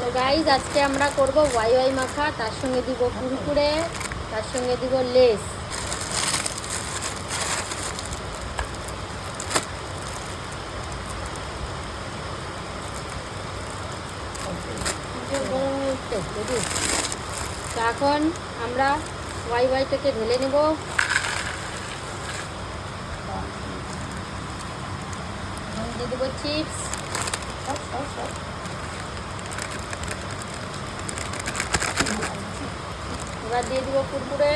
তো গাইজ আজকে আমরা করব ওয়াই ওয়াই মাখা, তার সঙ্গে দিব কুরকুরে, তার সঙ্গে দিব লেস। তো এখন আমরা ওয়াই ওয়াইটাকে ঢেলে নেব। দিয়ে দেবো চিপস, এবার দিয়ে দিব কুরকুরে,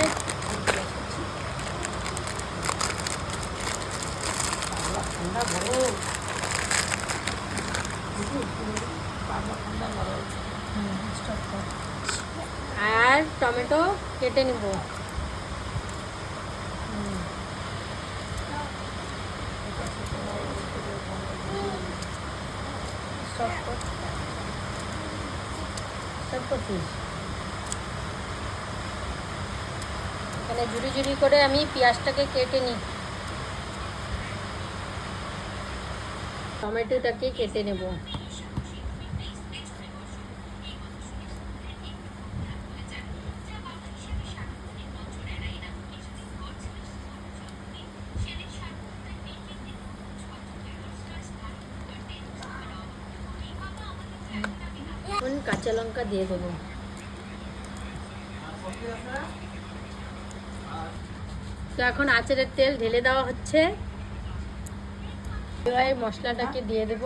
আর টমেটো কেটে নিব। এখানে ঝুড়ি ঝুড়ি করে আমি পেঁয়াজটাকে কেটে নিই, টমেটোটাকে কেটে নেব। এখন কাঁচা লঙ্কা দিয়ে দেবো। তো এখন আচারের তেল ঢেলে দেওয়া হচ্ছে, এবার মশলাটাকে দিয়ে দেব।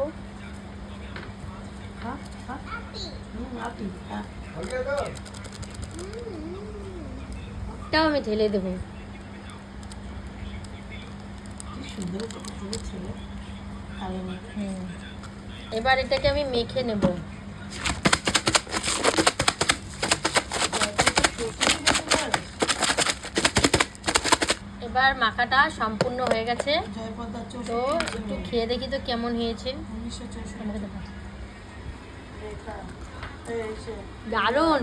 তাও আমি ঢেলে দেবো। এবার এটাকে আমি মেখে নেব। এবার মাখাটা সম্পূর্ণ হয়ে গেছে, তো একটু খেয়ে দেখি তো কেমন হয়েছে। দারুণ।